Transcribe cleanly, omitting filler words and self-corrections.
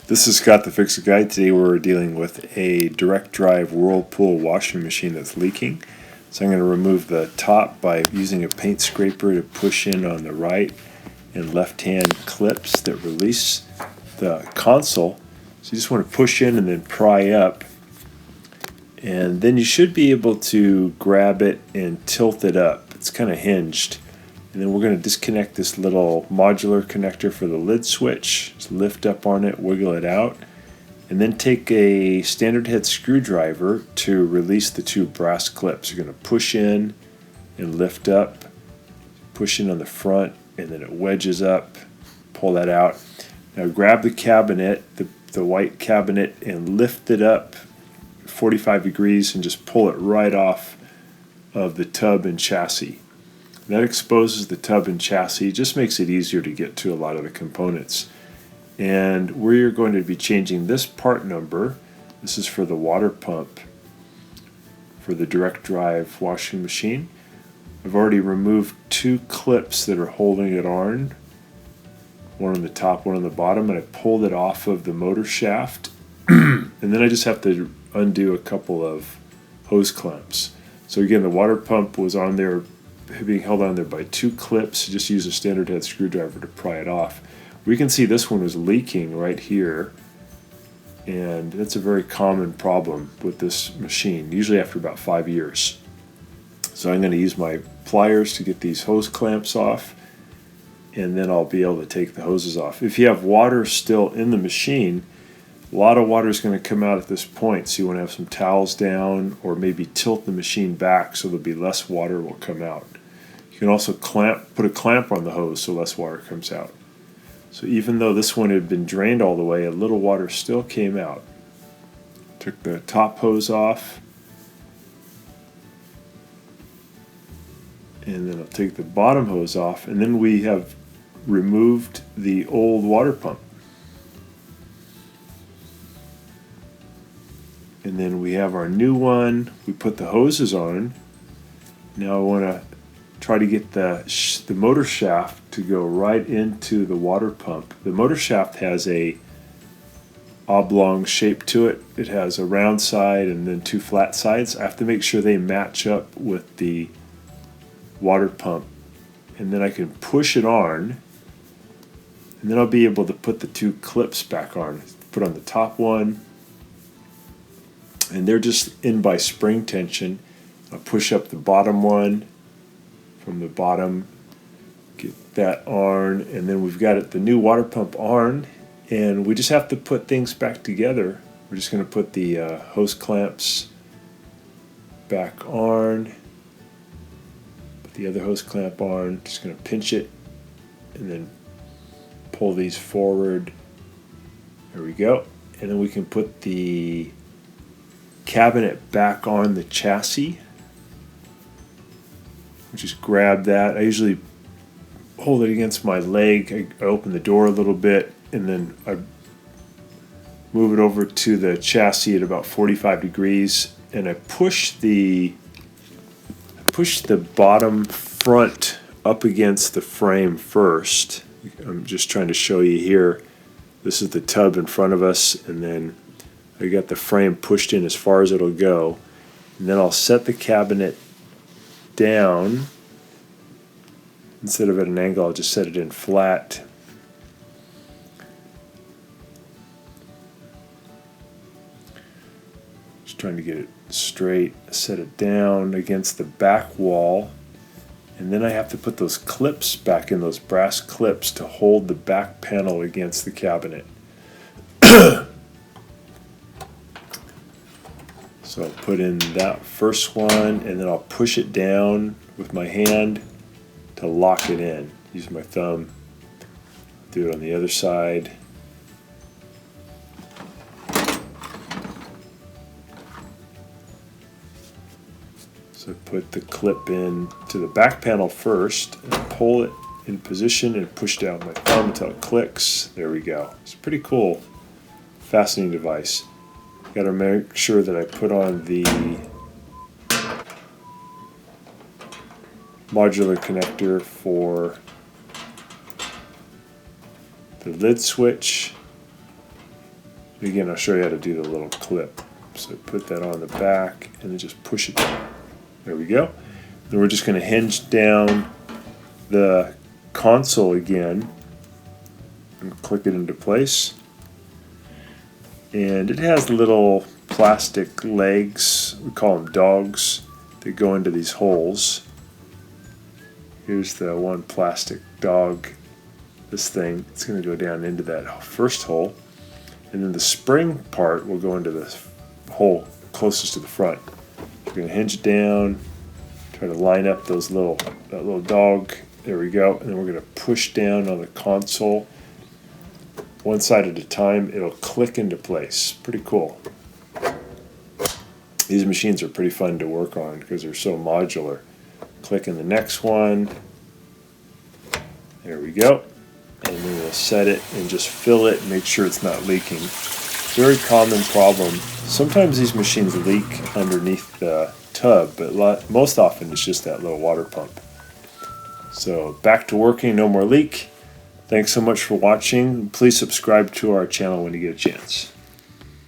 This is Scott the Fix-It Guy. Today we're dealing with a direct drive Whirlpool washing machine that's leaking. So I'm going to remove the top by using a paint scraper to push in on the right and left hand clips that release the console. So you just want to push in and then pry up. And then you should be able to grab it and tilt it up. It's kind of hinged. And then we're going to disconnect this little modular connector for the lid switch. Just lift up on it, wiggle it out, and then take a standard head screwdriver to release the two brass clips. You're going to push in and lift up, push in on the front, and then it wedges up. Pull that out. Now grab the cabinet, the white cabinet, and lift it up 45 degrees and just pull it right off of the tub and chassis. That exposes the tub and chassis, just makes it easier to get to a lot of the components. And we're going to be changing this part number. This is for the water pump for the direct drive washing machine. I've already removed two clips that are holding it on, one on the top, one on the bottom, and I pulled it off of the motor shaft. And then I just have to undo a couple of hose clamps. So again, the water pump was on there, being held on there by two clips. Just use a standard head screwdriver to pry it off. We can see this one is leaking right here, and that's a very common problem with this machine, usually after about 5 years. So I'm going to use my pliers to get these hose clamps off, and then I'll be able to take the hoses off. If you have water still in the machine, a lot of water is going to come out at this point, so you want to have some towels down or maybe tilt the machine back so there'll be less water will come out. You can also put a clamp on the hose so less water comes out. So even though this one had been drained all the way, a little water still came out. Took the top hose off, and then I'll take the bottom hose off, and then we have removed the old water pump. And then we have our new one. We put the hoses on. Now I want to try to get the motor shaft to go right into the water pump. The motor shaft has a oblong shape to it. It has a round side and then two flat sides. I have to make sure they match up with the water pump. And then I can push it on, and then I'll be able to put the two clips back on. Put on the top one, and they're just in by spring tension. I'll push up the bottom one from the bottom, get that on, and then we've got the new water pump on, and we just have to put things back together. We're just going to put the hose clamps back on, put the other hose clamp on, just going to pinch it, and then pull these forward. There we go. And then we can put the cabinet back on the chassis. Just grab that. I usually hold it against my leg. I open the door a little bit, and then I move it over to the chassis at about 45 degrees, and I push the bottom front up against the frame first. I'm just trying to show you here. This is the tub in front of us, and then I got the frame pushed in as far as it'll go, and then I'll set the cabinet down. Instead of at an angle, I'll just set it in flat. Just trying to get it straight. Set it down against the back wall, and then I have to put those clips back in, those brass clips, to hold the back panel against the cabinet. So I'll put in that first one, and then I'll push it down with my hand to lock it in. Use my thumb. Do it on the other side. So put the clip in to the back panel first, and pull it in position and push down my thumb until it clicks. There we go. It's a pretty cool fastening device. Got to make sure that I put on the modular connector for the lid switch, Again, I'll show you how to do the little clip. So put that on the back and then just push it down. There we go. Then we're just going to hinge down the console again and click it into place. And it has little plastic legs, we call them dogs, that go into these holes. Here's the one plastic dog, this thing, it's going to go down into that first hole. And then the spring part will go into the hole closest to the front. We're going to hinge it down, try to line up that little dog. There we go. And then we're going to push down on the console. One side at a time, it'll click into place. Pretty cool. These machines are pretty fun to work on because they're so modular. Click in the next one. There we go. And then we'll set it and just fill it and make sure it's not leaking. Very common problem. Sometimes these machines leak underneath the tub, but most often it's just that little water pump. So back to working, no more leak. Thanks so much for watching. Please subscribe to our channel when you get a chance.